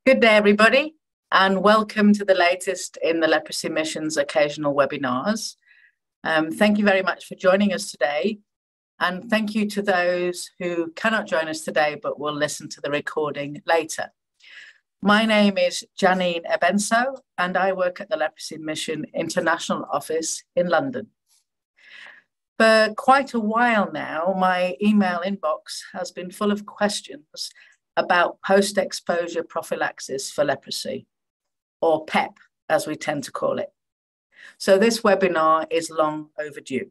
Good day, everybody, and welcome to the latest in the Leprosy Mission's occasional webinars. Thank you very much for joining us today, and thank you to those who cannot join us today but will listen to the recording later. My name is Janine Ebenso, and I work at the Leprosy Mission International Office in London. For quite a while now, my email inbox has been full of questions about post-exposure prophylaxis for leprosy, or PEP, as we tend to call it. So this webinar is long overdue.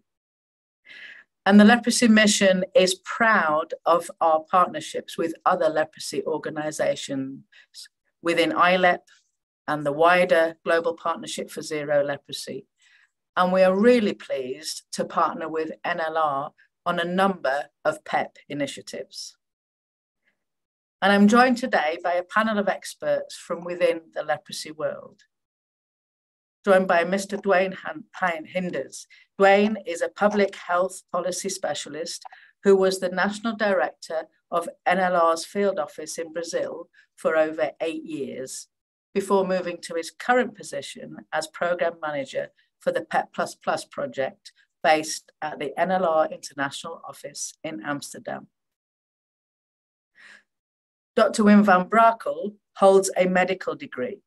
And the Leprosy Mission is proud of our partnerships with other leprosy organizations within ILEP and the wider Global Partnership for Zero Leprosy. And we are really pleased to partner with NLR on a number of PEP initiatives. And I'm joined today by a panel of experts from within the leprosy world. Joined by Mr. Duane Hinders. Duane is a public health policy specialist who was the National Director of NLR's field office in Brazil for over 8 years, before moving to his current position as Program Manager for the PEP Plus project based at the NLR International office in Amsterdam. Dr. Wim van Brakel holds a medical degree,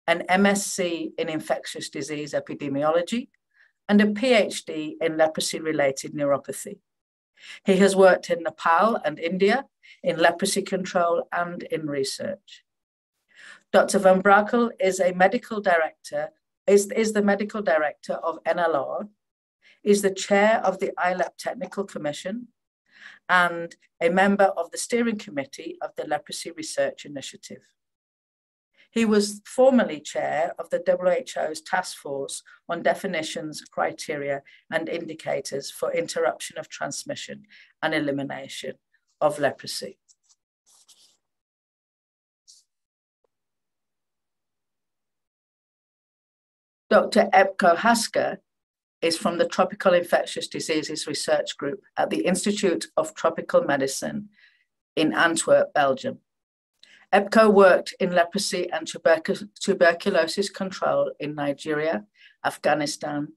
an MSc in Infectious Disease Epidemiology, and a PhD in leprosy-related neuropathy. He has worked in Nepal and India in leprosy control and in research. Dr. van Brakel is a medical director, is the medical director of NLR, is the chair of the ILEP Technical Commission, and a member of the steering committee of the Leprosy Research Initiative. He was formerly chair of the WHO's task force on definitions, criteria, and indicators for interruption of transmission and elimination of leprosy. Dr. Epco Hasker is from the Tropical Infectious Diseases Research Group at the Institute of Tropical Medicine in Antwerp, Belgium. EPCO worked in leprosy and tuberculosis control in Nigeria, Afghanistan,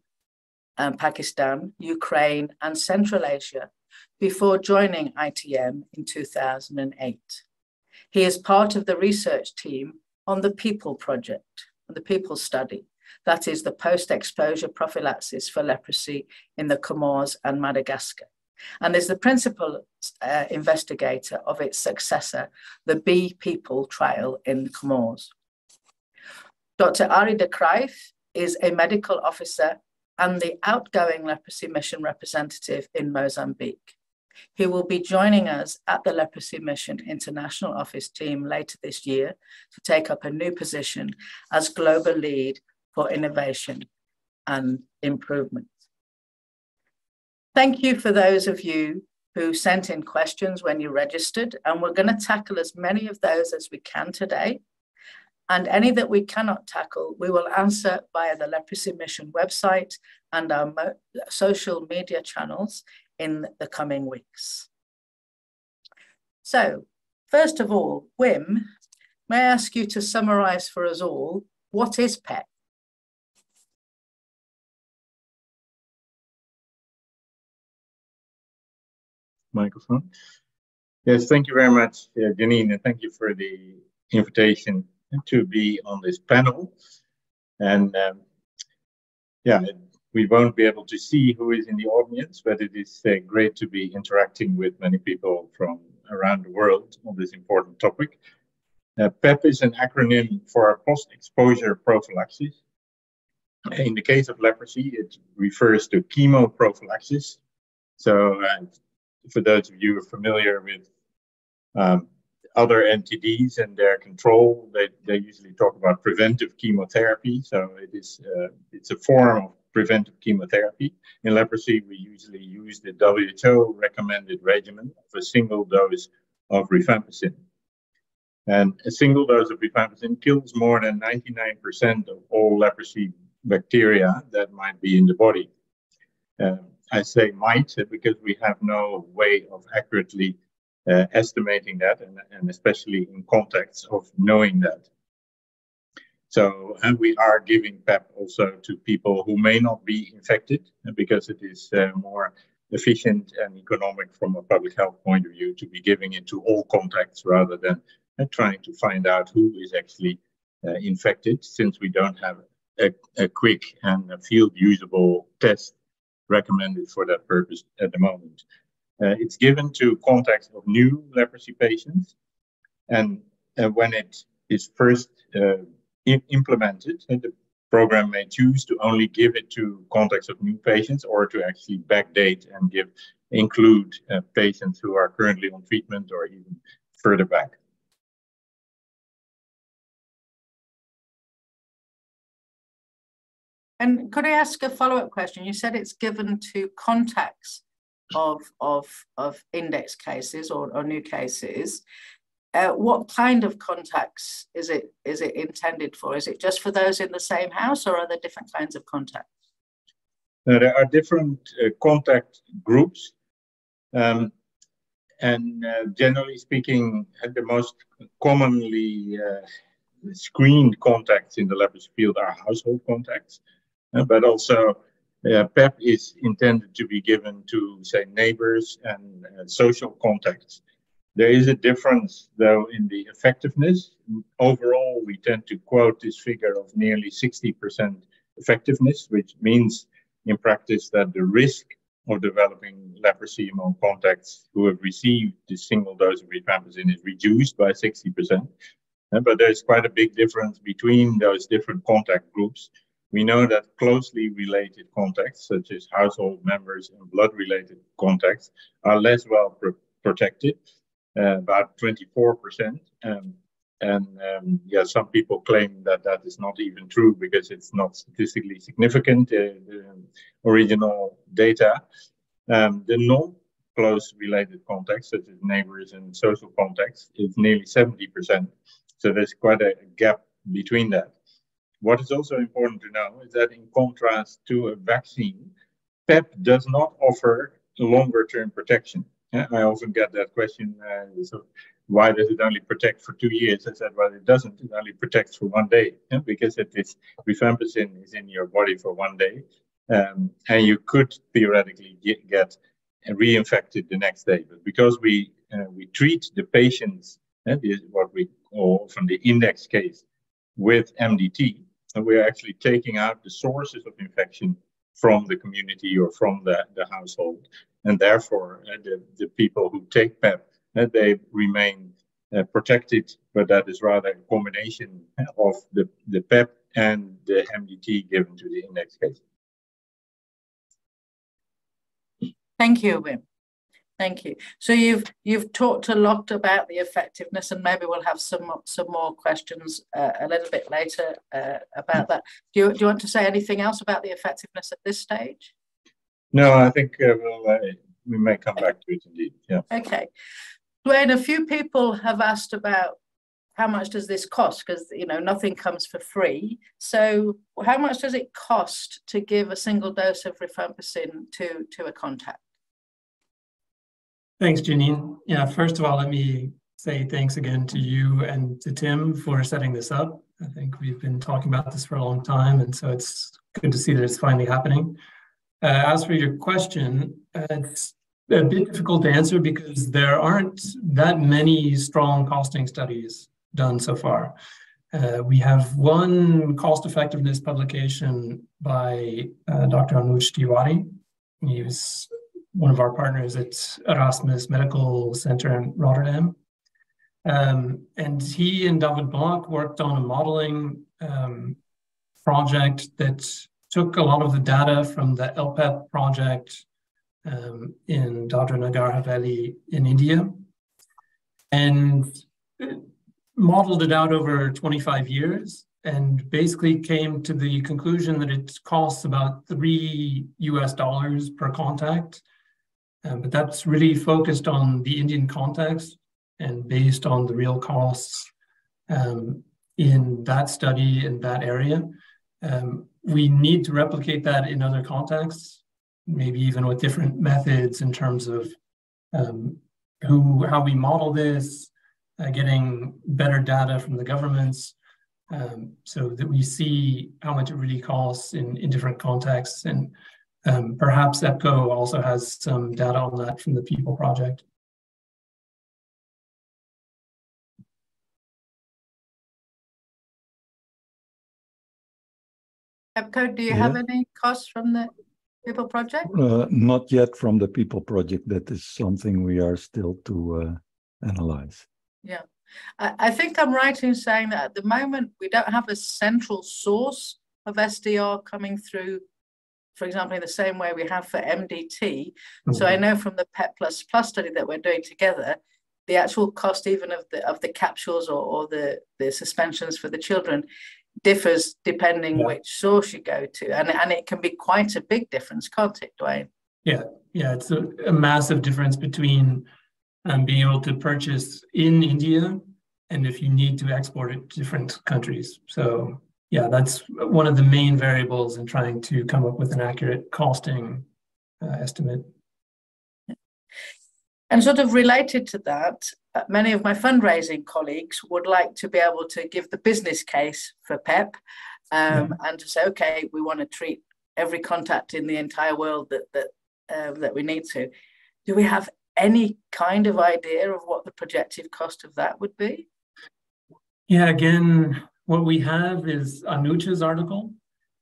and Pakistan, Ukraine, and Central Asia before joining ITM in 2008. He is part of the research team on the PEOPLE project, the PEOPLE study. That is the post-exposure prophylaxis for leprosy in the Comores and Madagascar, and is the principal investigator of its successor, the PEOPLE trial in the Comores. Dr. Arie de Cruijff is a medical officer and the outgoing leprosy mission representative in Mozambique. He will be joining us at the Leprosy Mission International Office team later this year to take up a new position as global lead for innovation and improvement. Thank you for those of you who sent in questions when you registered, and we're going to tackle as many of those as we can today. And any that we cannot tackle, we will answer via the Leprosy Mission website and our social media channels in the coming weeks. So, first of all, Wim, may I ask you to summarize for us all, what is PEP? Microphone. Yes, thank you very much, Janine, and thank you for the invitation to be on this panel. And yeah, we won't be able to see who is in the audience, but it is great to be interacting with many people from around the world on this important topic. PEP is an acronym for post-exposure prophylaxis. In the case of leprosy, it refers to chemoprophylaxis. So for those of you who are familiar with other NTDs and their control, they usually talk about preventive chemotherapy. So it's a form of preventive chemotherapy. In leprosy, we usually use the WHO recommended regimen of a single dose of rifampicin. And a single dose of rifampicin kills more than 99% of all leprosy bacteria that might be in the body. I say might because we have no way of accurately estimating that, and especially in context of knowing that. And we are giving PEP also to people who may not be infected, because it is more efficient and economic from a public health point of view to be giving it to all contacts rather than trying to find out who is actually infected, since we don't have a quick and a field usable test recommended for that purpose at the moment. It's given to contacts of new leprosy patients, and when it is first implemented, the program may choose to only give it to contacts of new patients, or to actually backdate and include patients who are currently on treatment or even further back. And could I ask a follow-up question? You said it's given to contacts of index cases or new cases. What kind of contacts is it intended for? Is it just for those in the same house, or are there different kinds of contacts? There are different contact groups, and generally speaking, the most commonly screened contacts in the leprosy field are household contacts, but also PEP is intended to be given to, say, neighbors and social contacts. There is a difference, though, in the effectiveness. Overall, we tend to quote this figure of nearly 60% effectiveness, which means in practice that the risk of developing leprosy among contacts who have received this single dose of rifampicin is reduced by 60%. But there's quite a big difference between those different contact groups. We know that closely related contacts, such as household members and blood-related contacts, are less well protected. About 24%, some people claim that is not even true because it's not statistically significant, the original data. The non-close related contacts, such as neighbors and social contacts, is nearly 70%. So there's quite a gap between that. What is also important to know is that in contrast to a vaccine, PEP does not offer longer-term protection. I often get that question, so why does it only protect for 2 years? I said, well, it doesn't. It only protects for 1 day, because rifampicin is in your body for 1 day, and you could theoretically get reinfected the next day. But because we treat the patients, what we call from the index case, with MDT, and we're actually taking out the sources of infection from the community or from the household. And therefore, the people who take PEP, they remain protected, but that is rather a combination of the PEP and the MDT given to the index case. Thank you, Wim. Thank you. So you've talked a lot about the effectiveness, and maybe we'll have some more questions a little bit later about that. Do you want to say anything else about the effectiveness at this stage? No, I think we may come back to it indeed. Yeah. Okay. Duane, a few people have asked about how much does this cost, because nothing comes for free. So how much does it cost to give a single dose of rifampicin to a contact? Thanks, Janine. Yeah, first of all, let me say thanks again to you and to Tim for setting this up. I think we've been talking about this for a long time, and so it's good to see that it's finally happening. As for your question, it's a bit difficult to answer because there aren't that many strong costing studies done so far. We have one cost-effectiveness publication by Dr. Anuj Tiwari. He was one of our partners at Erasmus Medical Center in Rotterdam. And he and David Blanc worked on a modeling project that took a lot of the data from the ILEP project in Dadra-Nagar Haveli in India and modeled it out over 25 years and basically came to the conclusion that it costs about $3 per contact. But that's really focused on the Indian context and based on the real costs in that study in that area. We need to replicate that in other contexts, maybe even with different methods in terms of how we model this, getting better data from the governments. so that we see how much it really costs in different contexts. And perhaps EPCO also has some data on that from the People Project. EPCO, do you have any costs from the People Project? Not yet from the People Project. That is something we are still to analyze. Yeah, I think I'm right in saying that at the moment we don't have a central source of SDR coming through, for example, in the same way we have for MDT. Mm-hmm. So I know from the PEP Plus study that we're doing together, the actual cost even of the capsules or the suspensions for the children differs depending which source you go to, and it can be quite a big difference, can't it, Duane? Yeah, it's a massive difference between being able to purchase in India and if you need to export it to different countries. So yeah, that's one of the main variables in trying to come up with an accurate costing estimate. And sort of related to that, many of my fundraising colleagues would like to be able to give the business case for PEP and to say, okay, we want to treat every contact in the entire world that we need to. Do we have any kind of idea of what the projected cost of that would be? Yeah, again, what we have is Anucha's article,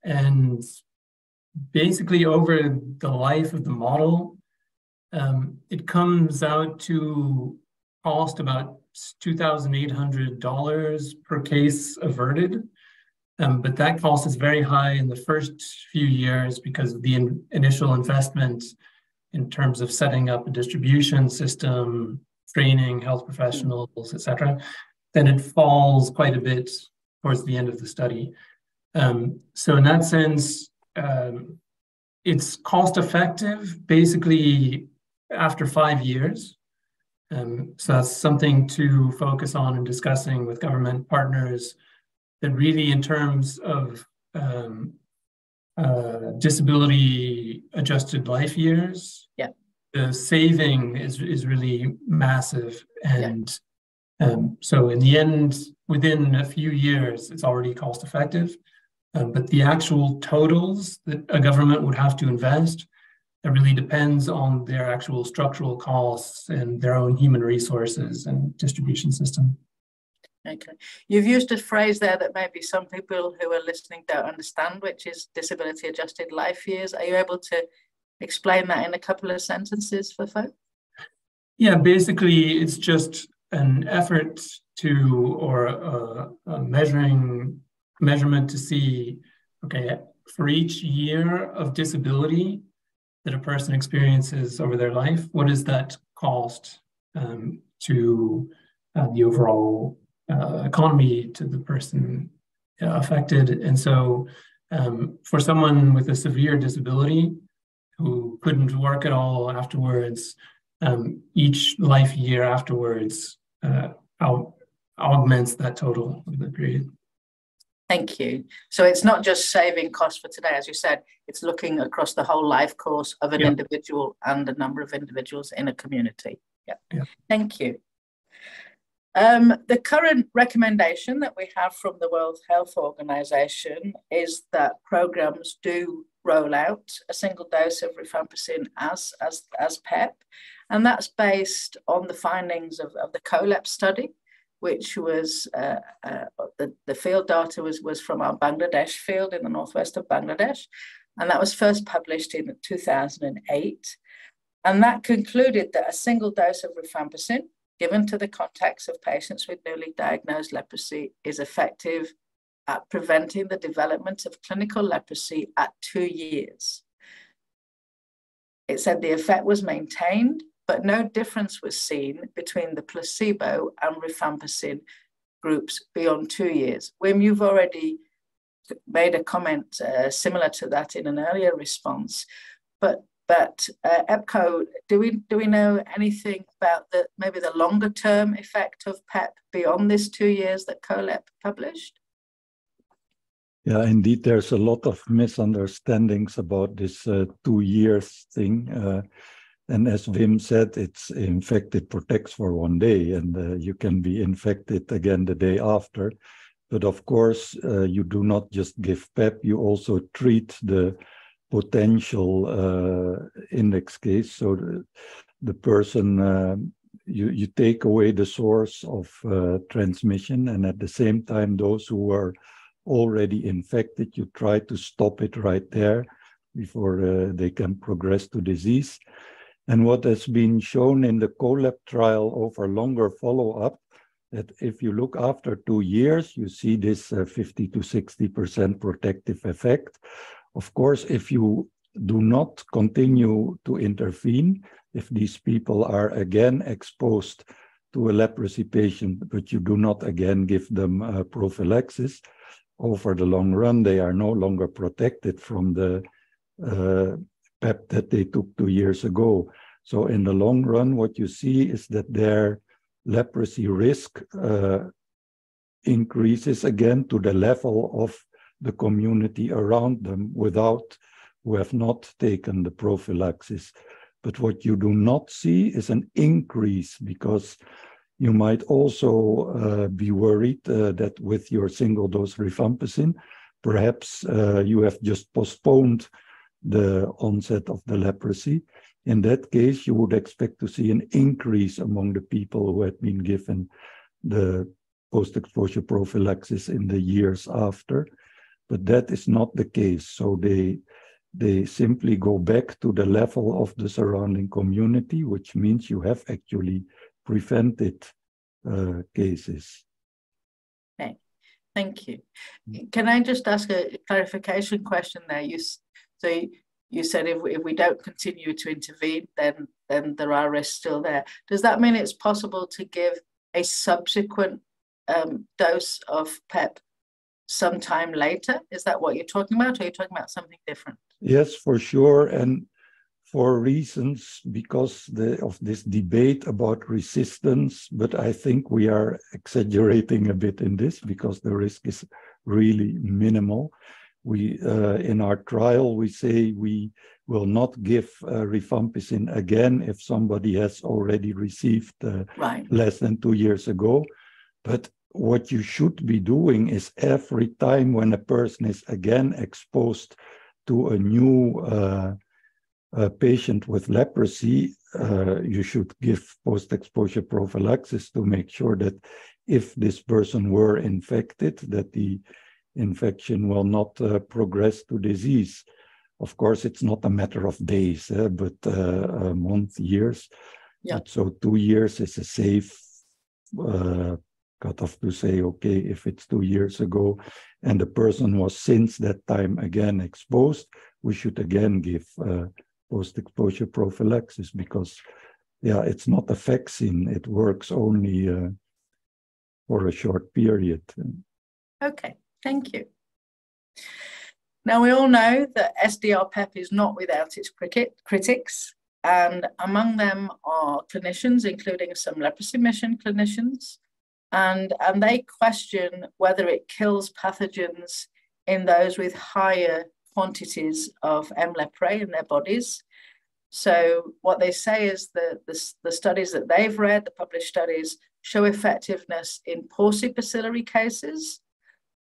and basically over the life of the model, it comes out to cost about $2,800 per case averted. But that cost is very high in the first few years because of the initial investment in terms of setting up a distribution system, training health professionals, etc. Then it falls quite a bit towards the end of the study. So in that sense, it's cost effective basically after 5 years. So that's something to focus on and discussing with government partners, that really in terms of disability adjusted life years, the saving is really massive. And so in the end, within a few years, it's already cost effective. But the actual totals that a government would have to invest, it really depends on their actual structural costs and their own human resources and distribution system. Okay. You've used a phrase there that maybe some people who are listening don't understand, which is disability adjusted life years. Are you able to explain that in a couple of sentences for folks? Yeah, basically it's just an effort to, or a measurement to see, okay, for each year of disability that a person experiences over their life, what is that cost to the overall economy, to the person affected? And so for someone with a severe disability who couldn't work at all afterwards, each life year afterwards augments that total of the period. Thank you. So it's not just saving costs for today, as you said, it's looking across the whole life course of an individual and a number of individuals in a community. Thank you. The current recommendation that we have from the World Health Organization is that programs do roll out a single dose of rifampicin as PEP, and that's based on the findings of the COLEP study, which was the field data was from our Bangladesh field in the northwest of Bangladesh, and that was first published in 2008. And that concluded that a single dose of rifampicin given to the contacts of patients with newly diagnosed leprosy is effective at preventing the development of clinical leprosy at 2 years. It said the effect was maintained, but no difference was seen between the placebo and rifampicin groups beyond 2 years. Wim, you've already made a comment similar to that in an earlier response, but EPCO, do we know anything about maybe the longer term effect of PEP beyond this 2 years that COLEP published? Yeah, indeed, there's a lot of misunderstandings about this 2 years thing. And as Wim said, it's in fact, it protects for 1 day, and you can be infected again the day after. But of course, you do not just give PEP, you also treat the potential index case. So the person, you take away the source of transmission, and at the same time, those who are already infected, you try to stop it right there before they can progress to disease. And what has been shown in the COLAB trial over longer follow-up, that if you look after 2 years, you see this 50 to 60% protective effect. Of course, if you do not continue to intervene, if these people are again exposed to a leprosy patient, but you do not again give them prophylaxis, over the long run, they are no longer protected from the PEP that they took 2 years ago. So in the long run, what you see is that their leprosy risk increases again to the level of the community around them who have not taken the prophylaxis. But what you do not see is an increase, because you might also be worried that with your single dose rifampicin, perhaps you have just postponed the onset of the leprosy. In that case, you would expect to see an increase among the people who had been given the post-exposure prophylaxis in the years after. But that is not the case. So they simply go back to the level of the surrounding community, which means you have actually prevented cases. Okay, thank you. Can I just ask a clarification question there? You said if we don't continue to intervene, then there are risks still there. Does that mean it's possible to give a subsequent dose of PEP sometime later? Is that what you're talking about, or are you talking about something different? Yes, for sure. And for reasons because of this debate about resistance, but I think we are exaggerating a bit in this because the risk is really minimal. We in our trial, we say we will not give rifampicin again if somebody has already received less than 2 years ago. But what you should be doing is every time when a person is again exposed to a new patient with leprosy, you should give post-exposure prophylaxis to make sure that if this person were infected, that the infection will not progress to disease. Of course, it's not a matter of days, but a month, years. Yeah. So 2 years is a safe cutoff to say, okay, if it's 2 years ago and the person was since that time again exposed, we should again give post-exposure prophylaxis because, yeah, it's not a vaccine. It works only for a short period. Okay. Thank you. Now, we all know that SDR PEP is not without its critics, and among them are clinicians, including some leprosy mission clinicians, and they question whether it kills pathogens in those with higher quantities of M. leprae in their bodies. So what they say is that the studies that they've read, the published studies, show effectiveness in paucibacillary cases.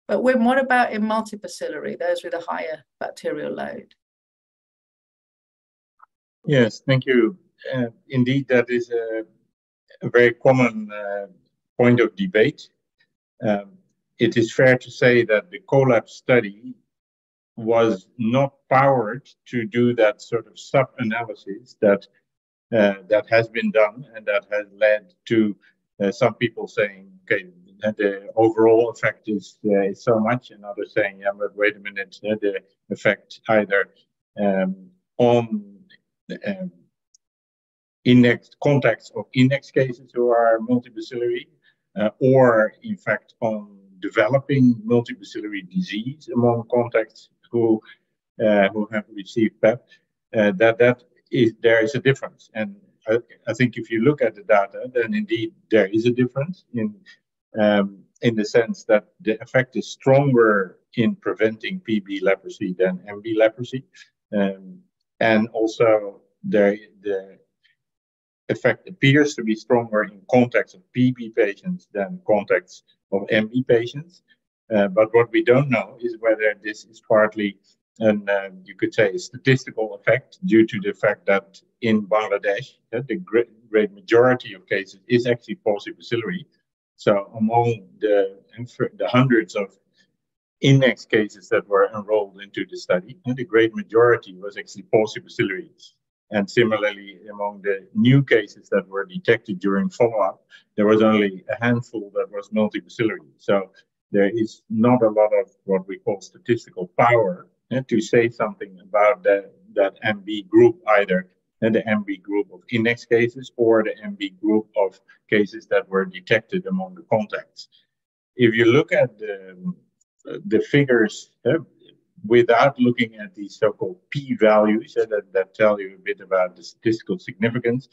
But Wim, what about in multibacillary, those with a higher bacterial load? Yes, thank you. Indeed, that is a very common point of debate. It is fair to say that the COLAB study was not powered to do that sort of sub-analysis that has been done and that has led to some people saying, okay, the overall effect is so much, and others saying, yeah, but wait a minute, the effect either on index contacts of index cases who are multibacillary, or in fact on developing multibacillary disease among contacts who have received PEP, there is a difference. And I think if you look at the data, then indeed there is a difference in the sense that the effect is stronger in preventing PB leprosy than MB leprosy, and also the effect appears to be stronger in contacts of PB patients than contacts of MB patients. But what we don't know is whether this is partly you could say a statistical effect due to the fact that in Bangladesh, the great majority of cases is actually falsibacillary. So among the hundreds of index cases that were enrolled into the study, the great majority was actually falsibacillary. And similarly, among the new cases that were detected during follow-up, there was only a handful that was multibacillary. So there is not a lot of what we call statistical power to say something about that MB group either, and the MB group of index cases or the MB group of cases that were detected among the contacts. If you look at the figures without looking at these so-called p-values that tell you a bit about the statistical significance,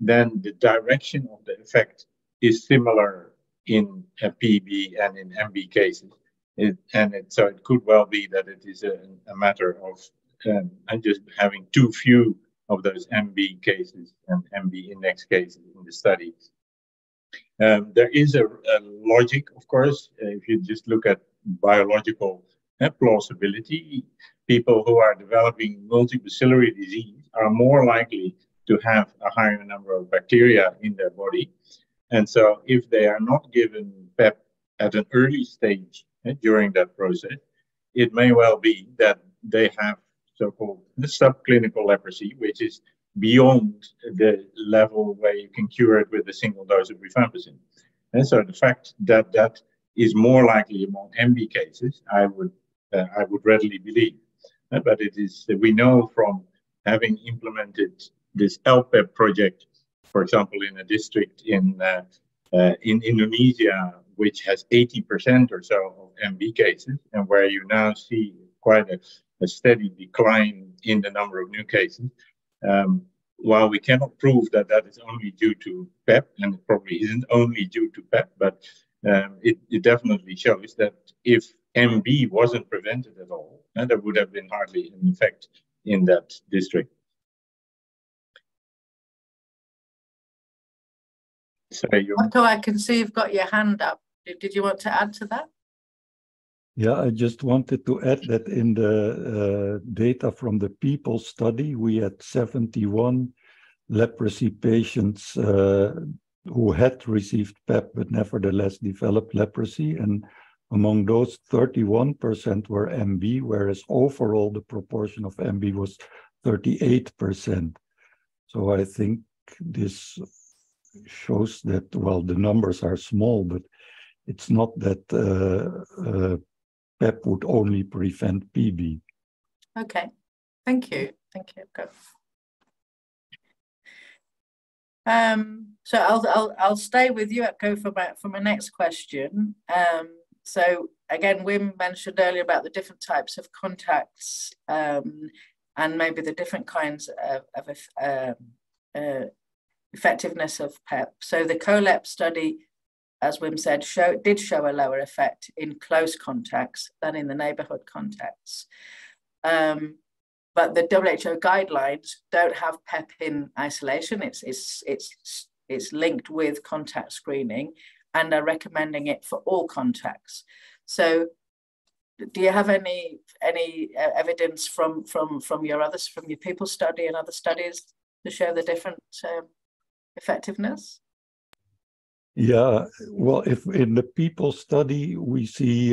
then the direction of the effect is similar in PB and in MB cases. So it could well be that it is a matter of just having too few of those MB cases and MB index cases in the study. There is a logic, of course, if you just look at biological plausibility. People who are developing multibacillary disease are more likely to have a higher number of bacteria in their body. And so if they are not given PEP at an early stage during that process, it may well be that they have so-called subclinical leprosy, which is beyond the level where you can cure it with a single dose of rifampicin. And so the fact that that is more likely among MB cases, I would readily believe. But it is, we know from having implemented this LPEP project, for example, in a district in Indonesia, which has 80% or so of MB cases, and where you now see quite a steady decline in the number of new cases. While we cannot prove that that is only due to PEP, and it probably isn't only due to PEP, but it definitely shows that if MB wasn't prevented at all, there would have been hardly an effect in that district. So Otto, I can see you've got your hand up. Did you want to add to that? Yeah, I just wanted to add that in the data from the people study, we had 71 leprosy patients who had received PEP but nevertheless developed leprosy. And among those, 31% were MB, whereas overall the proportion of MB was 38%. So I think this shows that, well, the numbers are small, but it's not that PEP would only prevent PB. Okay, thank you. Thank you. Go. So I'll stay with you. I'll go for my next question. So again, Wim mentioned earlier about the different types of contacts and maybe the different kinds of effectiveness of PEP. So the COLEP study, as Wim said, did show a lower effect in close contacts than in the neighborhood contacts. But the WHO guidelines don't have PEP in isolation. It's linked with contact screening, and are recommending it for all contacts. So, do you have any evidence from your people study and other studies to show the different effectiveness? Yeah, well, if in the people study we see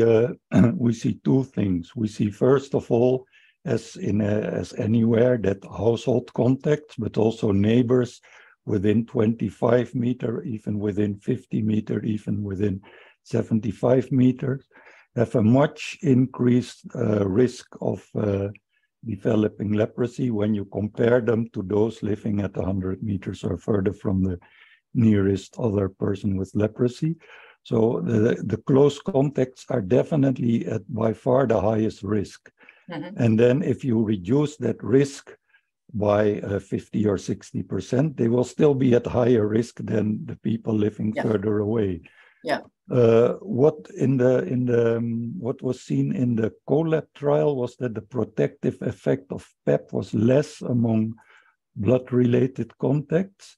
two things. We see, first of all, as anywhere, that household contacts, but also neighbors within 25 meters, even within 50 meters, even within 75 meters, have a much increased risk of developing leprosy when you compare them to those living at 100 meters or further from the nearest other person with leprosy. So the close contacts are definitely at by far the highest risk. Mm-hmm. And then if you reduce that risk by 50 or 60%, they will still be at higher risk than the people living further away. Yeah. What was seen in the COLEP trial was that the protective effect of PEP was less among blood-related contacts.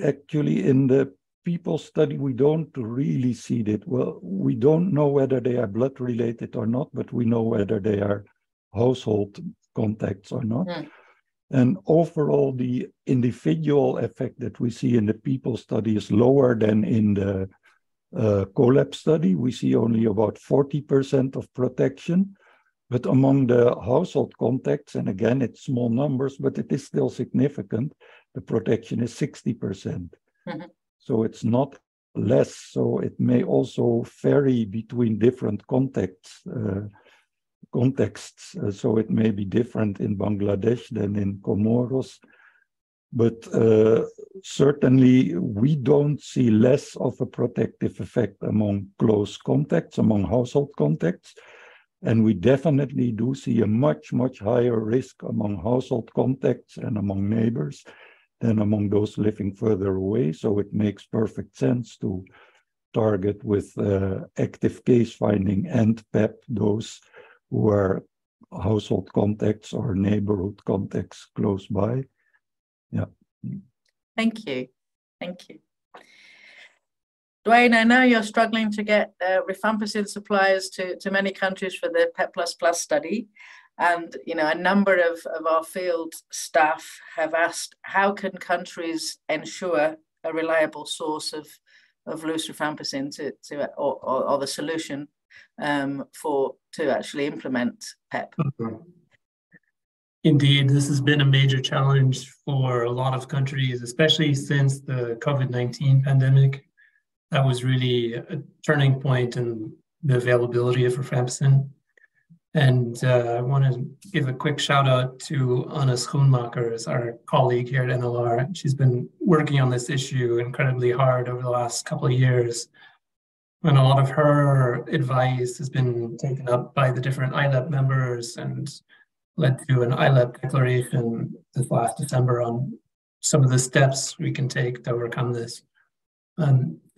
Actually, in the people study, we don't really see that. Well, we don't know whether they are blood related or not, but we know whether they are household contacts or not. Mm. And overall, the individual effect that we see in the people study is lower than in the CoLab study. We see only about 40% of protection. But among the household contacts, and again, it's small numbers, but it is still significant, the protection is 60%. Mm-hmm. So it's not less. So it may also vary between different contexts. So it may be different in Bangladesh than in Comoros. But certainly we don't see less of a protective effect among close contacts, among household contacts. And we definitely do see a much, much higher risk among household contacts and among neighbors than among those living further away. So it makes perfect sense to target with active case finding and PEP those who are household contacts or neighborhood contacts close by. Yeah. Thank you. Thank you. Duane, I know you're struggling to get rifampicin supplies to many countries for the PEP Plus study. And, you know, a number of our field staff have asked, how can countries ensure a reliable source of lucifampicin or the solution to actually implement PEP? Indeed, this has been a major challenge for a lot of countries, especially since the COVID-19 pandemic. That was really a turning point in the availability of rifampicin. And I want to give a quick shout out to Anna Schoenmakers, our colleague here at NLR. She's been working on this issue incredibly hard over the last couple of years. And a lot of her advice has been taken up by the different ILEP members and led to an ILEP declaration this last December on some of the steps we can take to overcome this.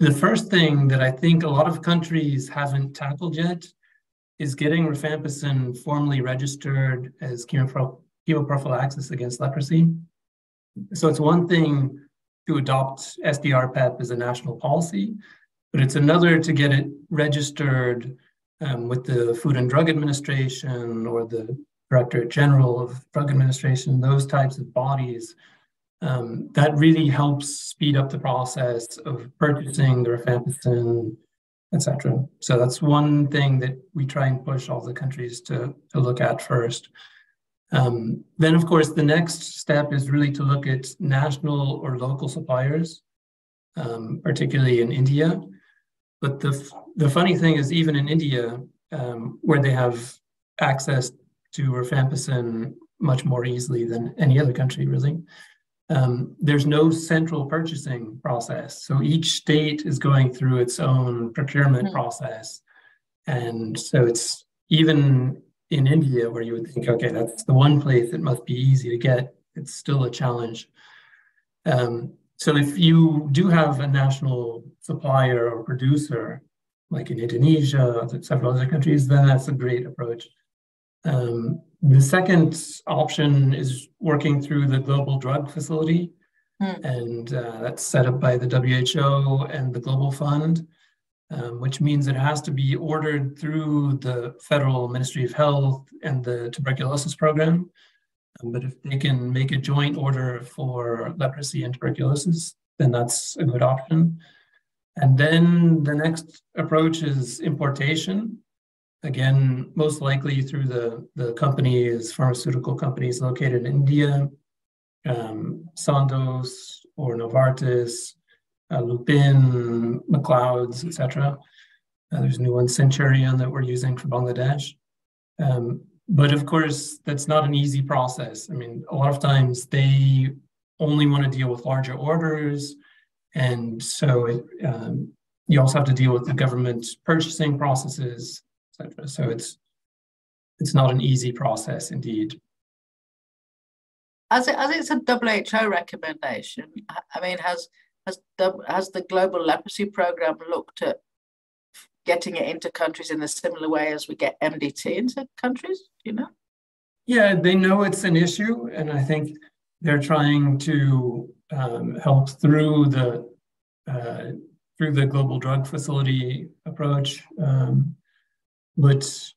The first thing that I think a lot of countries haven't tackled yet is getting rifampicin formally registered as chemoprophylaxis against leprosy. So it's one thing to adopt SDR PEP as a national policy, but it's another to get it registered with the Food and Drug Administration or the Directorate General of Drug Administration, those types of bodies. That really helps speed up the process of purchasing the rifampicin, etc. So that's one thing that we try and push all the countries to look at first. Then, of course, the next step is really to look at national or local suppliers, particularly in India. But the funny thing is, even in India, where they have access to rifampicin much more easily than any other country, really, there's no central purchasing process. So each state is going through its own procurement process. And so it's even in India where you would think, okay, that's the one place it must be easy to get, it's still a challenge. So if you do have a national supplier or producer, like in Indonesia, several other countries, then that's a great approach. The second option is working through the Global Drug Facility, and that's set up by the WHO and the Global Fund, which means it has to be ordered through the Federal Ministry of Health and the Tuberculosis Program. But if they can make a joint order for leprosy and tuberculosis, then that's a good option. And then the next approach is importation. Again, most likely through the companies, pharmaceutical companies located in India, Sandoz or Novartis, Lupin, McLeod's, etc. There's a new one, Centurion, that we're using for Bangladesh. But of course, that's not an easy process. I mean, a lot of times they only want to deal with larger orders. And so you also have to deal with the government purchasing processes, etc. So it's not an easy process indeed. As it's a WHO recommendation, I mean, has the Global Leprosy Program looked at getting it into countries in a similar way as we get MDT into countries, you know? Yeah, they know it's an issue, and I think they're trying to help through the through the global drug facility approach. But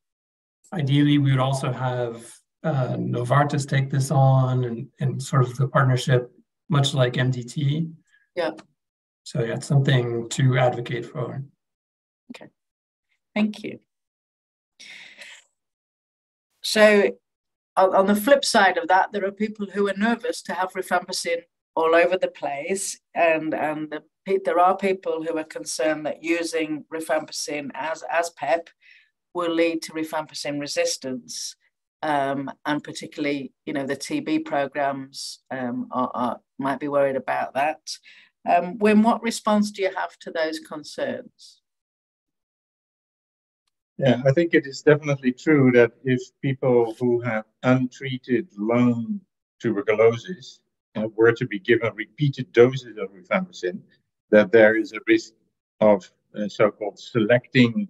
ideally, we would also have Novartis take this on and sort of the partnership, much like MDT. Yeah. So yeah, it's something to advocate for. Okay, thank you. So on the flip side of that, there are people who are nervous to have rifampicin all over the place, and there are people who are concerned that using rifampicin as PEP will lead to rifampicin resistance, and particularly, the TB programs might be worried about that. Wim, what response do you have to those concerns? Yeah, I think it is definitely true that if people who have untreated lung tuberculosis were to be given repeated doses of rifampicin, that there is a risk of so-called selecting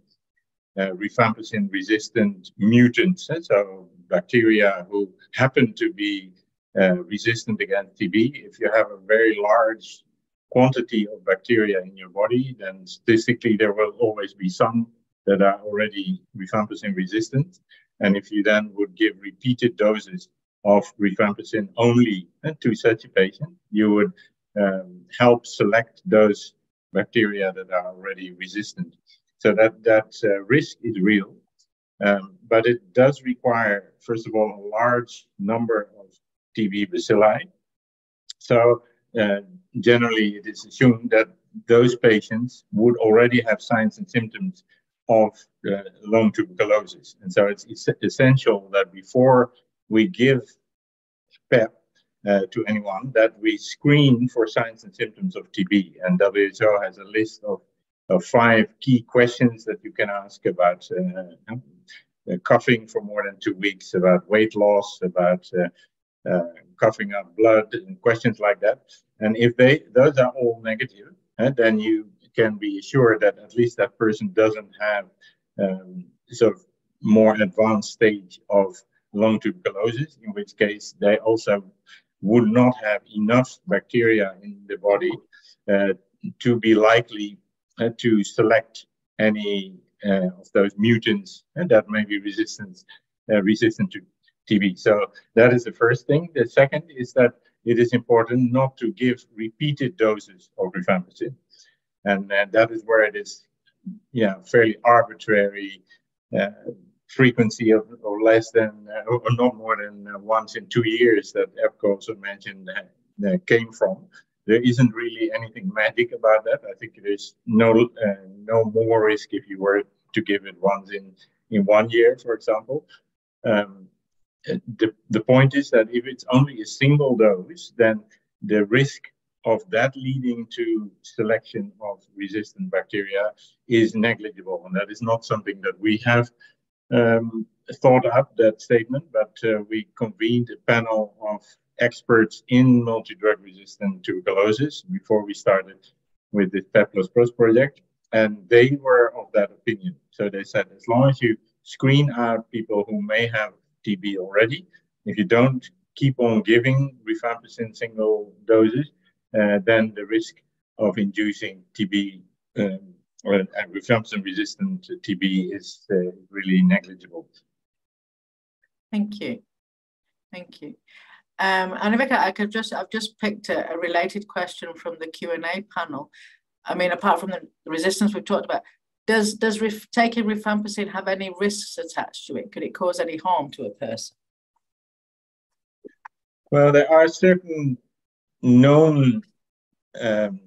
rifampicin-resistant mutants, so bacteria who happen to be resistant against TB. If you have a very large quantity of bacteria in your body, then statistically there will always be some that are already rifampicin resistant. And if you then would give repeated doses of rifampicin only to such a patient, you would help select those bacteria that are already resistant. So that risk is real, but it does require, first of all, a large number of TB bacilli. So generally, it is assumed that those patients would already have signs and symptoms of lung tuberculosis. And so it's essential that before we give PEP to anyone, that we screen for signs and symptoms of TB. And WHO has a list of 5 key questions that you can ask about coughing for more than 2 weeks, about weight loss, about coughing up blood, and questions like that. And if those are all negative, then you can be assured that at least that person doesn't have sort of more advanced stage of lung tuberculosis, in which case they also would not have enough bacteria in the body to be likely to select any of those mutants that may be resistant to TB. So that is the first thing. The second is that it is important not to give repeated doses of rifampicin. And that is where it is fairly arbitrary frequency of less than or not more than once in 2 years that EPCO also mentioned came from. There isn't really anything magic about that. I think there is no more risk if you were to give it once in 1 year, for example. The point is that if it's only a single dose, then the risk of that leading to selection of resistant bacteria is negligible. And that is not something that we have thought up, that statement, but we convened a panel of experts in multi-drug resistant tuberculosis before we started with the PEP Plus project, and they were of that opinion. So they said, as long as you screen out people who may have TB already, if you don't keep on giving rifampicin single doses, then the risk of inducing TB or rifampicin resistant TB is really negligible. Thank you. Thank you. And Rebecca, I've just picked a related question from the Q&A panel. I mean, apart from the resistance we've talked about, does taking rifampicin have any risks attached to it? Could it cause any harm to a person? Well, there are certain known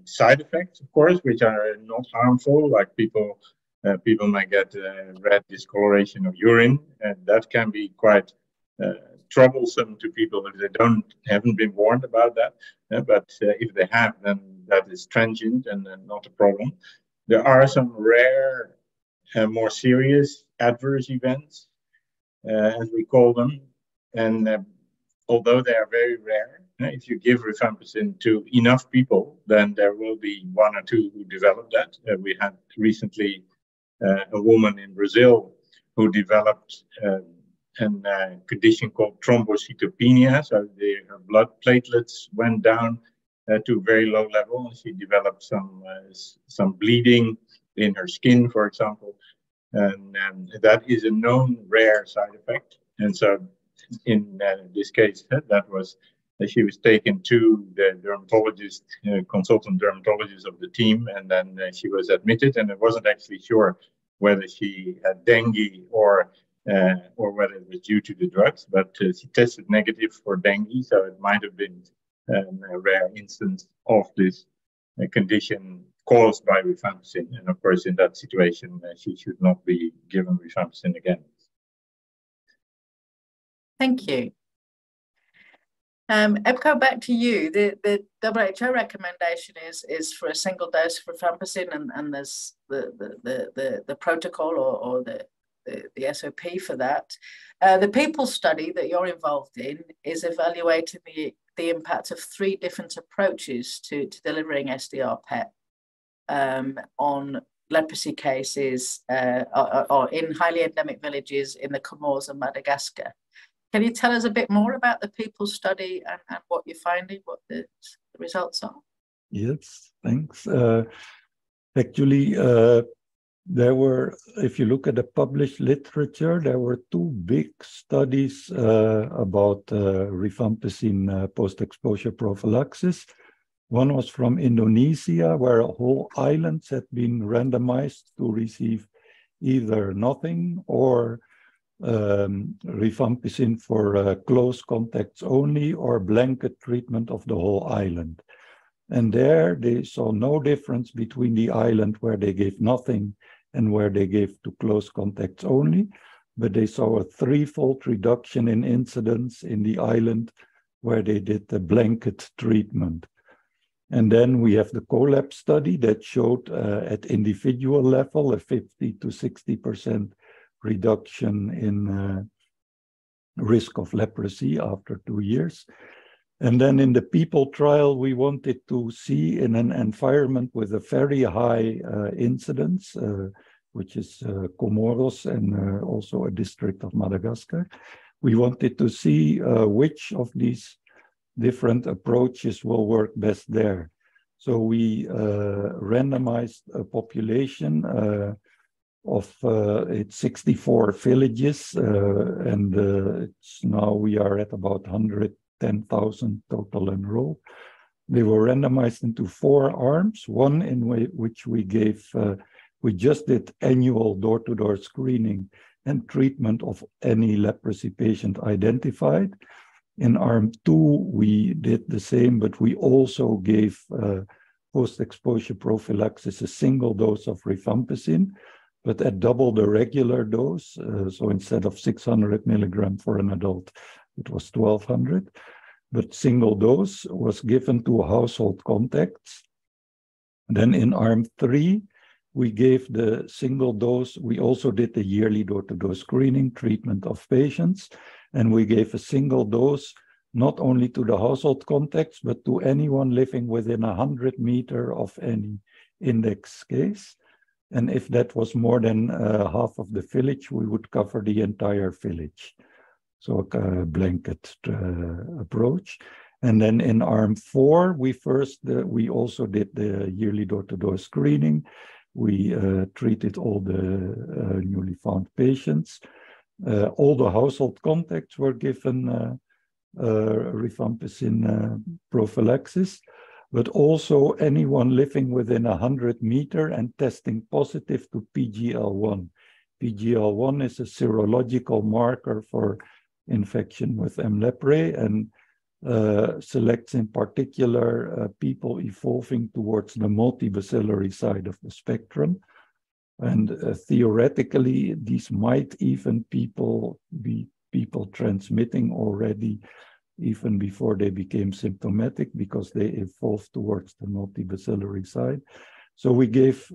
side effects, of course, which are not harmful, like people might get red discoloration of urine, and that can be quite troublesome to people if they haven't been warned about that. But if they have, then that is transient and not a problem. There are some rare, more serious adverse events, as we call them, and although they are very rare, if you give rifampicin to enough people, then there will be 1 or 2 who develop that. We had recently a woman in Brazil who developed a condition called thrombocytopenia. So her blood platelets went down to very low level. She developed some bleeding in her skin, for example, and that is a known rare side effect. And so, in this case, that was she was taken to the dermatologist, consultant dermatologist of the team, and then she was admitted. And I wasn't actually sure whether she had dengue or whether it was due to the drugs, but she tested negative for dengue, so it might have been a rare instance of this condition caused by rifampicin. And of course, in that situation, she should not be given rifampicin again. Thank you. Epco, back to you. The WHO recommendation is for a single dose of rifampicin, and there's the protocol or the SOP for that. The people study that you're involved in is evaluating the impact of 3 different approaches to delivering SDR PEP on leprosy cases or in highly endemic villages in the Comores and Madagascar. Can you tell us a bit more about the people study and what you're finding, what the results are? Yes, thanks. Actually, there were, if you look at the published literature, there were 2 big studies about rifampicin post-exposure prophylaxis. One was from Indonesia, where whole islands had been randomized to receive either nothing or rifampicin for close contacts only, or blanket treatment of the whole island. And there they saw no difference between the island where they gave nothing and where they gave to close contacts only, but they saw a 3-fold reduction in incidence in the island where they did the blanket treatment. And then we have the COLAB study that showed at individual level a 50 to 60% reduction in risk of leprosy after 2 years. And then in the people trial, we wanted to see in an environment with a very high incidence, which is Comoros and also a district of Madagascar. We wanted to see which of these different approaches will work best there. So we randomized a population of it's 64 villages, and now we are at about 110,000 total enrolled. They were randomized into 4 arms, one in which we gave, we just did annual door-to-door screening and treatment of any leprosy patient identified. In arm 2, we did the same, but we also gave post-exposure prophylaxis, a single dose of rifampicin, but at double the regular dose. So instead of 600 milligrams for an adult, it was 1200. But single dose was given to household contacts. Then in arm 3, we gave the single dose. We also did the yearly door-to-door screening treatment of patients. And we gave a single dose, not only to the household contacts, but to anyone living within 100 meters of any index case. And if that was more than half of the village, we would cover the entire village. So a blanket approach. And then in arm 4, we also did the yearly door-to-door screening. We treated all the newly found patients. All the household contacts were given rifampicin prophylaxis, but also anyone living within 100 meters and testing positive to PGL1. PGL1 is a serological marker for infection with M. leprae and selects in particular people evolving towards the multibacillary side of the spectrum. And theoretically, these might even be people transmitting already even before they became symptomatic, because they evolved towards the multibacillary side. So we gave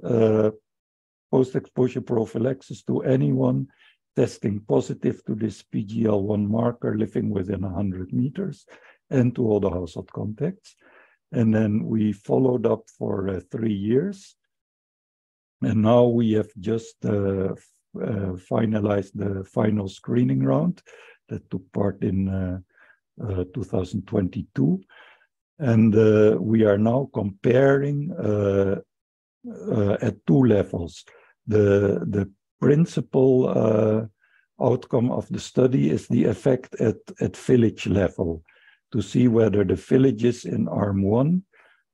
post-exposure prophylaxis to anyone testing positive to this PGL1 marker living within 100 meters and to all the household contacts. And then we followed up for 3 years. And now we have just finalized the final screening round that took part in 2022. And we are now comparing at two levels. The principal outcome of the study is the effect at village level, to see whether the villages in arm 1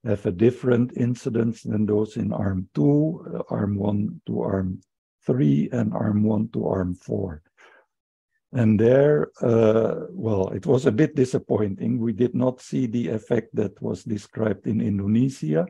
have a different incidence than those in arm 2, arm 1 to arm 3, and arm 1 to arm 4. And there, well, it was a bit disappointing. We did not see the effect that was described in Indonesia.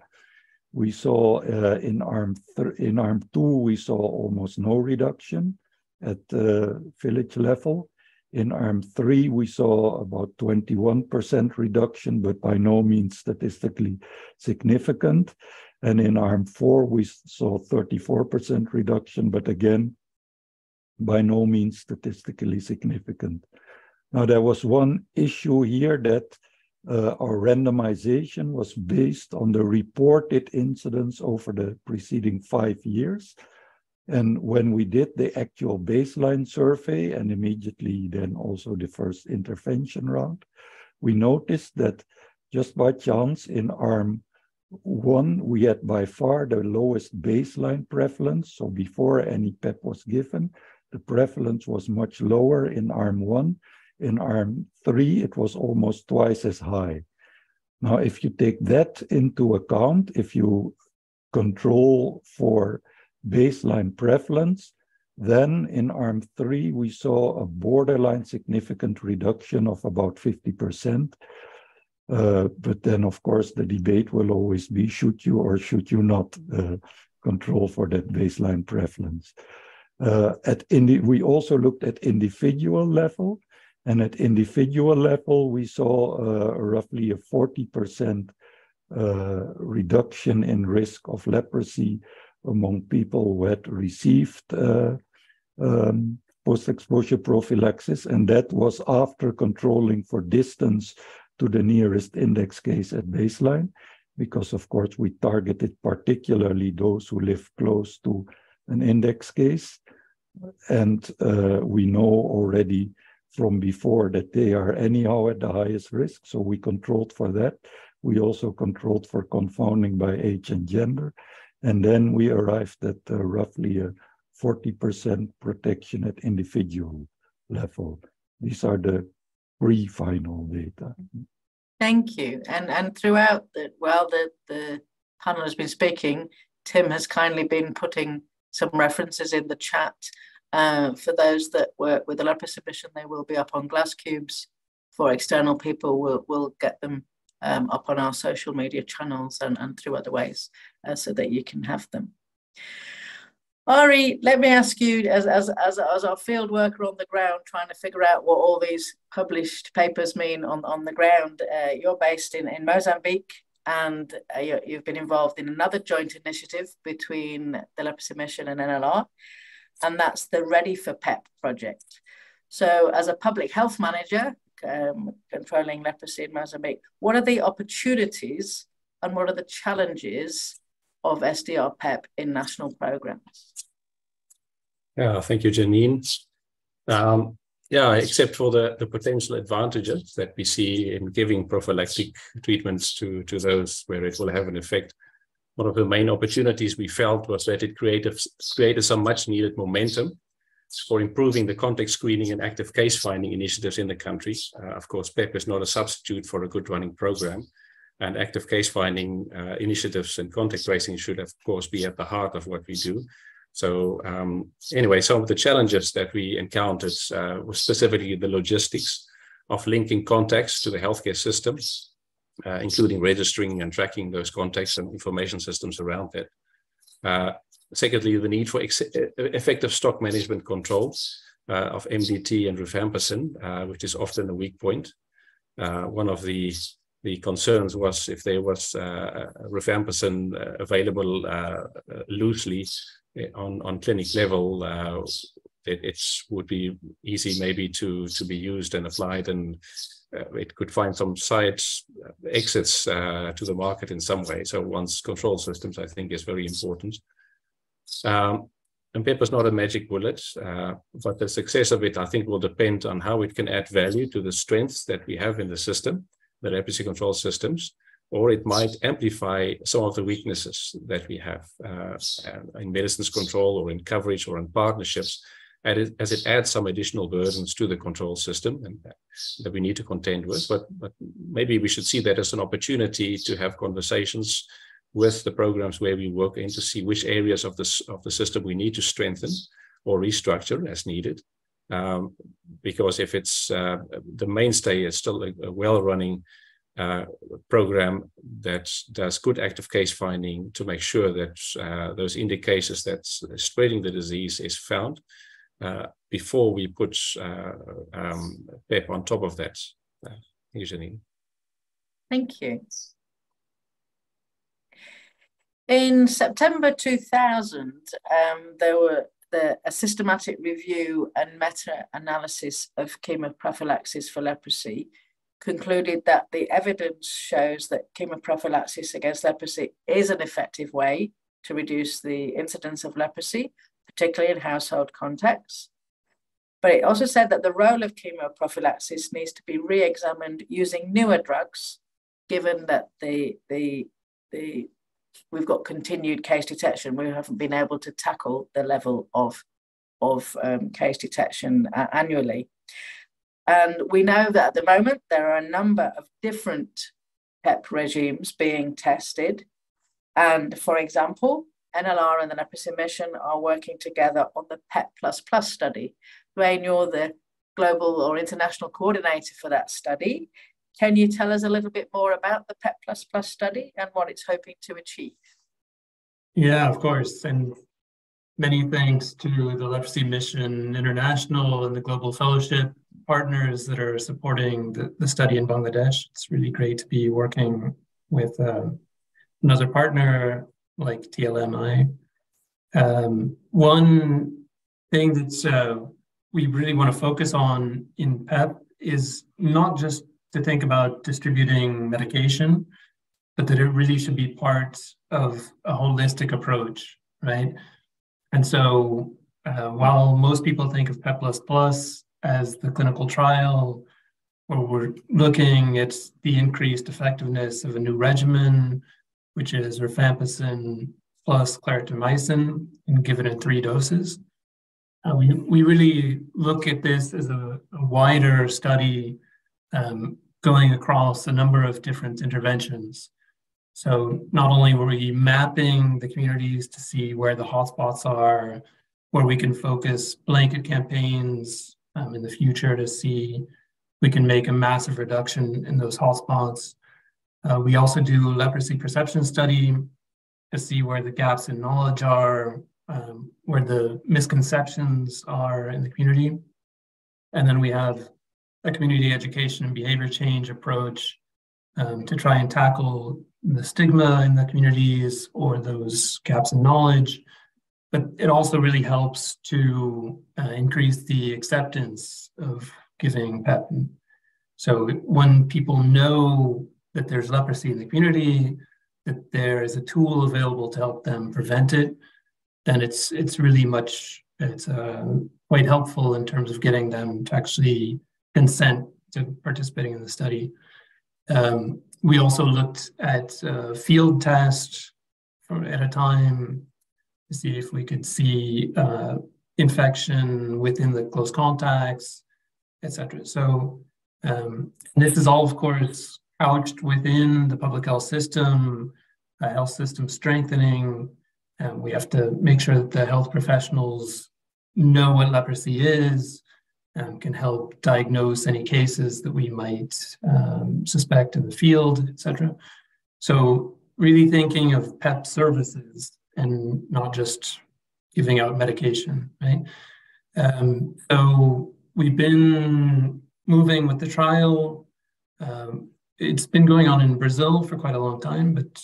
We saw in arm 2, we saw almost no reduction at village level. In arm 3, we saw about 21% reduction, but by no means statistically significant. And in arm 4, we saw 34% reduction, but again, by no means statistically significant. Now, there was one issue here that our randomization was based on the reported incidence over the preceding 5 years. And when we did the actual baseline survey and immediately then also the first intervention round, we noticed that just by chance in arm 1, we had by far the lowest baseline prevalence. So before any PEP was given, the prevalence was much lower in arm 1. In arm 3, it was almost twice as high. Now, if you take that into account, if you control for baseline prevalence, then in arm 3, we saw a borderline significant reduction of about 50%. But then, of course, the debate will always be, should you or should you not control for that baseline prevalence? We also looked at individual level, and at individual level, we saw roughly a 40% reduction in risk of leprosy among people who had received post-exposure prophylaxis, and that was after controlling for distance to the nearest index case at baseline, because of course we targeted particularly those who live close to an index case, and we know already from before that they are anyhow at the highest risk, so we controlled for that. We also controlled for confounding by age and gender. And then we arrived at roughly a 40% protection at individual level. These are the pre-final data. Thank you. And throughout the panel has been speaking, Tim has kindly been putting some references in the chat. For those that work with the leprosy mission, they will be up on glass cubes. For external people, we'll get them up on our social media channels and through other ways so that you can have them. Ari, let me ask you, as our field worker on the ground, trying to figure out what all these published papers mean on the ground, you're based in Mozambique, and you've been involved in another joint initiative between the Leprosy Mission and NLR, and that's the Ready for PEP project. So as a public health manager, controlling leprosy in Mozambique, what are the opportunities and what are the challenges of SDR PEP in national programs? Yeah, thank you, Janine. Yeah, except for the potential advantages that we see in giving prophylactic treatments to those where it will have an effect, one of the main opportunities we felt was that it created some much needed momentum for improving the contact screening and active case finding initiatives in the country. Of course, PEP is not a substitute for a good running program, and active case finding initiatives and contact tracing should, of course, be at the heart of what we do. So anyway, some of the challenges that we encountered were specifically the logistics of linking contacts to the healthcare system, including registering and tracking those contacts and information systems around that. Secondly, the need for effective stock management controls of MDT and rifampicin, which is often a weak point. One of the concerns was if there was rifampicin available loosely on clinic level, it would be easy maybe to be used and applied, and it could find some side exits to the market in some way. So one's control systems, I think, is very important. And PEP is not a magic bullet, but the success of it, I think, will depend on how it can add value to the strengths that we have in the system, the leprosy control systems, or it might amplify some of the weaknesses that we have in medicines control or in coverage or in partnerships, as it adds some additional burdens to the control system and that we need to contend with. But maybe we should see that as an opportunity to have conversations with the programs where we work in to see which areas of the system we need to strengthen or restructure as needed. Because if it's the mainstay is still a well-running program that does good active case finding to make sure that those indications that's spreading the disease is found before we put PEP on top of that. Janine. Thank you. In September 2000, there were a systematic review and meta-analysis of chemoprophylaxis for leprosy concluded that the evidence shows that chemoprophylaxis against leprosy is an effective way to reduce the incidence of leprosy, particularly in household contexts. But it also said that the role of chemoprophylaxis needs to be re-examined using newer drugs, given that we've got continued case detection. We haven't been able to tackle the level of case detection annually. And we know that at the moment, there are a number of different PEP regimes being tested. And for example, NLR and the Leprosy Mission are working together on the PEP Plus study. Duane, you're the global or international coordinator for that study. Can you tell us a little bit more about the PEP Plus study and what it's hoping to achieve? Yeah, of course. And many thanks to the Leprosy Mission International and the Global Fellowship partners that are supporting the study in Bangladesh. It's really great to be working with another partner like TLMI. One thing that we really want to focus on in PEP is not just to think about distributing medication, but that it really should be part of a holistic approach, right? And so while most people think of PEP Plus as the clinical trial, where we're looking at the increased effectiveness of a new regimen, which is rifampicin plus clarithromycin, and given in 3 doses, we really look at this as a wider study going across a number of different interventions. So not only were we mapping the communities to see where the hotspots are, where we can focus blanket campaigns in the future to see we can make a massive reduction in those hotspots. We also do leprosy perception study to see where the gaps in knowledge are, where the misconceptions are in the community. And then we have a community education and behavior change approach to try and tackle the stigma in the communities or those gaps in knowledge. But it also really helps to increase the acceptance of giving PEP. So when people know that there's leprosy in the community, that there is a tool available to help them prevent it, then it's really quite helpful in terms of getting them to actually consent to participating in the study. We also looked at field tests at a time to see if we could see infection within the close contacts, etc. So this is all, of course, couched within the public health system strengthening. We have to make sure that the health professionals know what leprosy is and can help diagnose any cases that we might suspect in the field, etc. So really thinking of PEP services and not just giving out medication, right? So we've been moving with the trial. It's been going on in Brazil for quite a long time, but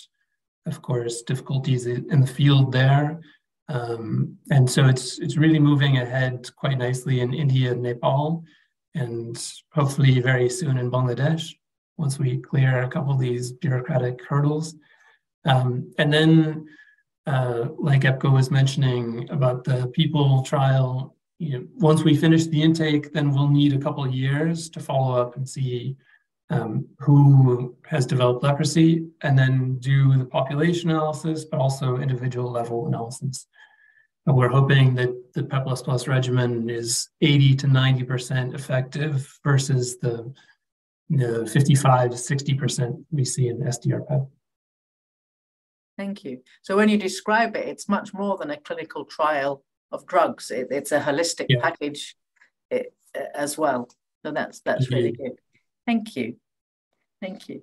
of course, difficulties in the field there. And so it's really moving ahead quite nicely in India and Nepal, and hopefully very soon in Bangladesh, once we clear a couple of these bureaucratic hurdles. And then, like EPCO was mentioning about the people trial, once we finish the intake, then we'll need a couple of years to follow up and see who has developed leprosy, and then do the population analysis, but also individual level analysis. And we're hoping that the PEP plus regimen is 80 to 90% effective versus the 55 to 60% we see in SDR PEP. Thank you. So when you describe it, it's much more than a clinical trial of drugs. It's a holistic package as well. So that's really good. Thank you. Thank you.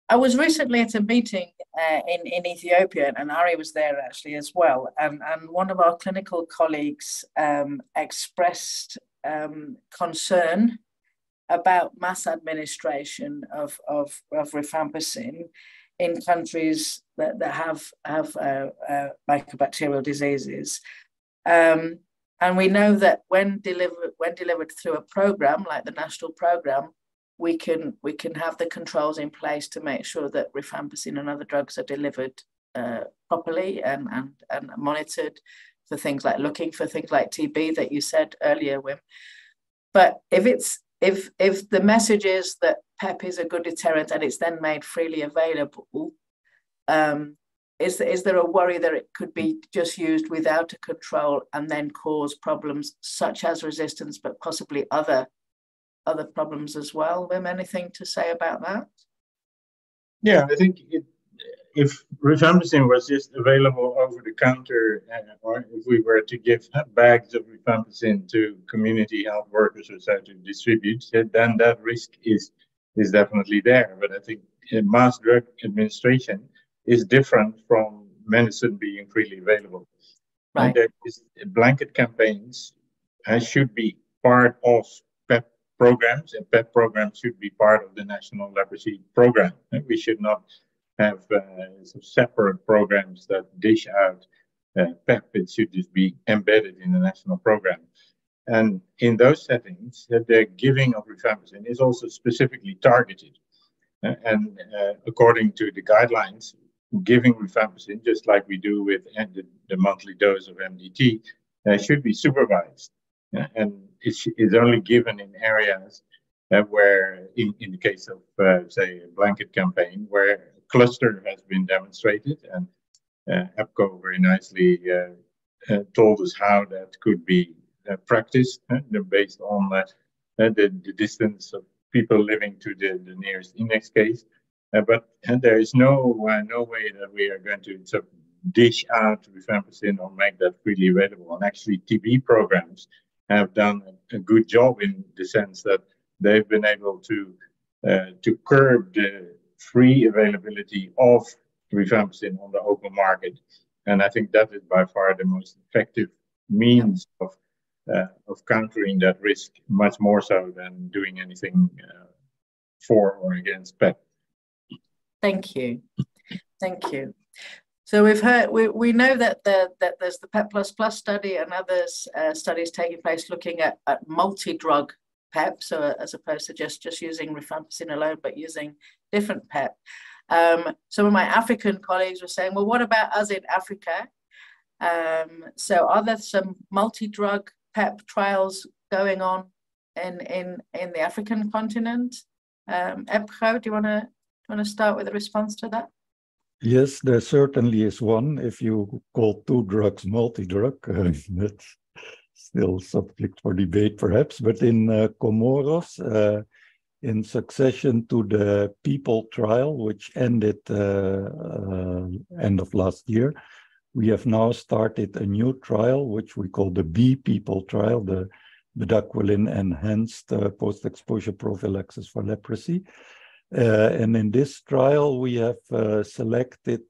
I was recently at a meeting in Ethiopia, and Ari was there actually as well. And one of our clinical colleagues expressed concern about mass administration of rifampicin in countries that have mycobacterial diseases. And we know that when delivered through a program like the national program, we can have the controls in place to make sure that rifampicin and other drugs are delivered properly and monitored for things like looking for things like TB that you said earlier, Wim. But if the message is that PEP is a good deterrent and it's then made freely available, is there a worry that it could be just used without a control and then cause problems such as resistance, but possibly other problems as well? Wim, anything to say about that? Yeah, I think if rifampicin was just available over the counter, or if we were to give bags of rifampicin to community health workers or so to distribute, then that risk is definitely there. But I think mass drug administration is different from medicine being freely available. Right. And there is blanket campaigns should be part of PEP programs, and PEP programs should be part of the National Leprosy Program. And we should not have some separate programs that dish out PEP. It should just be embedded in the national program. And in those settings, the giving of rifampicin is also specifically targeted. And according to the guidelines, giving rifampicin, just like we do with the monthly dose of MDT, should be supervised. And it's only given in areas where, in the case of, say, a blanket campaign, where a cluster has been demonstrated, and EPCO very nicely told us how that could be practiced based on the distance of people living to the nearest index case. But there is no way that we are going to sort of dish out rifampicin or make that freely available. And actually, TB programs have done a good job in the sense that they've been able to curb the free availability of rifampicin on the open market. And I think that is by far the most effective means of countering that risk, much more so than doing anything for or against PEP. Thank you. Thank you. So we've heard, we know that there's the PEP Plus study and others studies taking place looking at multi-drug PEP, so as opposed to just using rifampicin alone, but using different PEP. Some of my African colleagues were saying, well, what about us in Africa? So are there some multi-drug PEP trials going on in the African continent? EPCO, do you want to start with a response to that? Yes, there certainly is one. If you call two drugs multi-drug, that's still subject for debate perhaps. But in Comoros, in succession to the PEOPLE trial, which ended end of last year, we have now started a new trial, which we call the PEOPLE trial, the bedaquiline enhanced post-exposure prophylaxis for leprosy. And in this trial, we have selected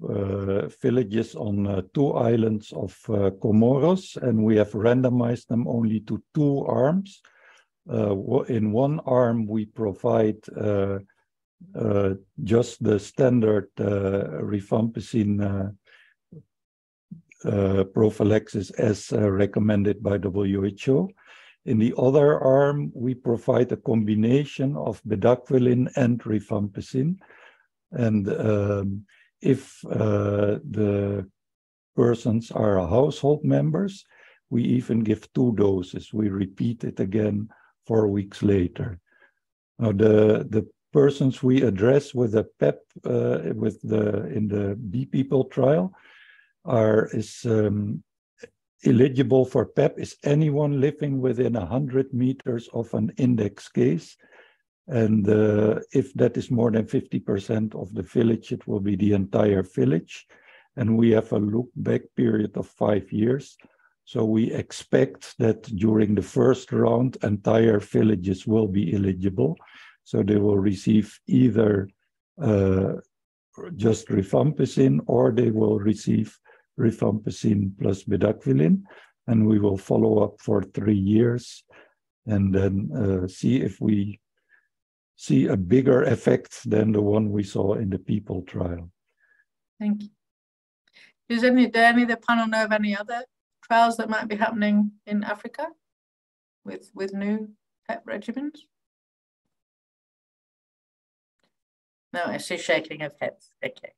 villages on 2 islands of Comoros, and we have randomized them only to 2 arms. In one arm, we provide just the standard rifampicin prophylaxis as recommended by WHO. In the other arm, we provide a combination of bedaquiline and rifampicin. And if the persons are household members, we even give 2 doses. We repeat it again 4 weeks later. Now, the persons we address with the PEP in the B people trial is eligible for PEP is anyone living within 100 meters of an index case. And if that is more than 50% of the village, it will be the entire village. And we have a look back period of 5 years. So we expect that during the first round, entire villages will be eligible. So they will receive either just rifampicin, or they will receive rifampicin plus bedaquiline. And we will follow up for 3 years and then see if we see a bigger effect than the one we saw in the people trial. Thank you. Do any of the panel know of any other trials that might be happening in Africa with new PEP regimens? No, I see shaking of heads. Okay.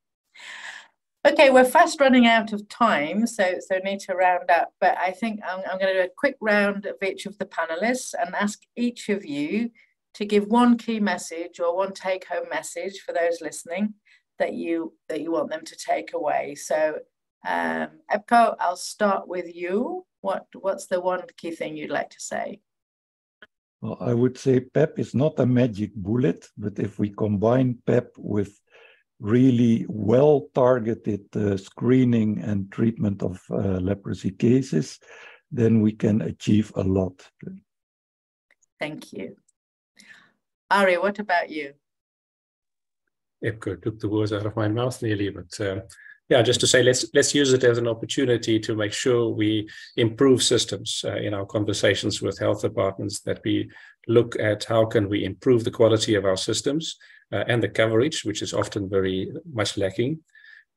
Okay, we're fast running out of time, so need to round up. But I think I'm going to do a quick round of each of the panelists and ask each of you to give one key message or one take-home message for those listening that you want them to take away. So, Epco, I'll start with you. What's the one key thing you'd like to say? Well, I would say PEP is not a magic bullet, but if we combine PEP with really well-targeted screening and treatment of leprosy cases, then we can achieve a lot. Thank you. Ari, what about you? Epco took the words out of my mouth nearly, but yeah, just to say, let's use it as an opportunity to make sure we improve systems in our conversations with health departments, that we look at how can we improve the quality of our systems and the coverage, which is often very much lacking,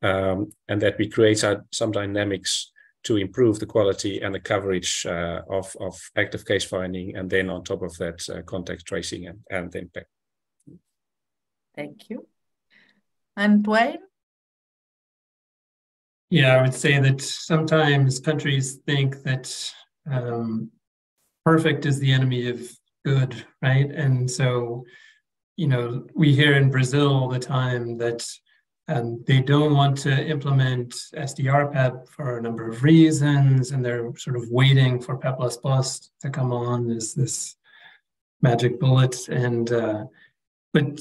and that we create some dynamics to improve the quality and the coverage of active case finding, and then on top of that, contact tracing and impact. Thank you. And Duane? Yeah, I would say that sometimes countries think that perfect is the enemy of good, right? And so, you know, we hear in Brazil all the time that they don't want to implement SDR-PEP for a number of reasons, and they're sort of waiting for PEP++ to come on as this magic bullet. And but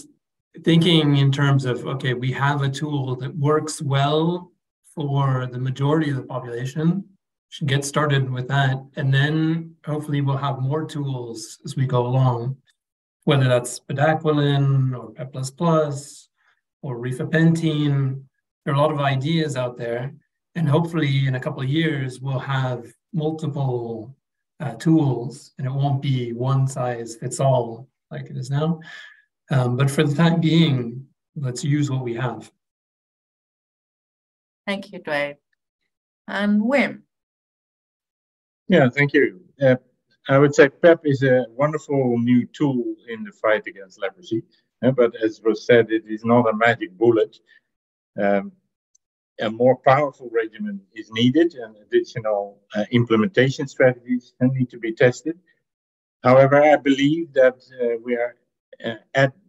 thinking in terms of, okay, we have a tool that works well for the majority of the population, should get started with that, and then hopefully we'll have more tools as we go along, whether that's bedaquiline or PEP++ or rifampicin. There are a lot of ideas out there, and hopefully in a couple of years we'll have multiple tools, and it won't be one size fits all like it is now. But for the time being, let's use what we have. Thank you, Duane. And Wim? Yeah, thank you. I would say PEP is a wonderful new tool in the fight against leprosy, but as was said, it is not a magic bullet. A more powerful regimen is needed, and additional implementation strategies need to be tested. However, I believe that we are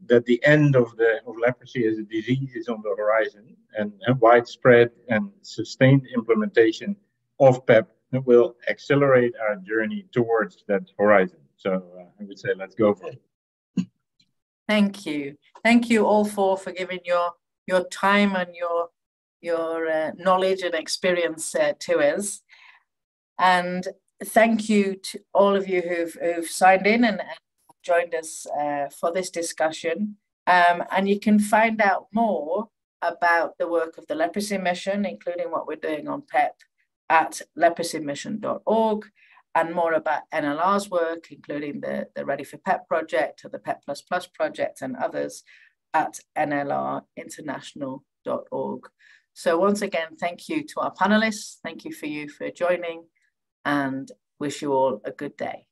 that the end of leprosy as a disease is on the horizon, and widespread and sustained implementation of PEP will accelerate our journey towards that horizon. So I would say let's go for it. Thank you. Thank you all for giving your time and your knowledge and experience to us. And thank you to all of you who've signed in and joined us for this discussion. And you can find out more about the work of the Leprosy Mission, including what we're doing on PEP, at leprosymission.org, and more about NLR's work, including the Ready for PEP project, or the PEP++ project, and others at NLR International.org. So once again, thank you to our panelists. Thank you for joining, and wish you all a good day.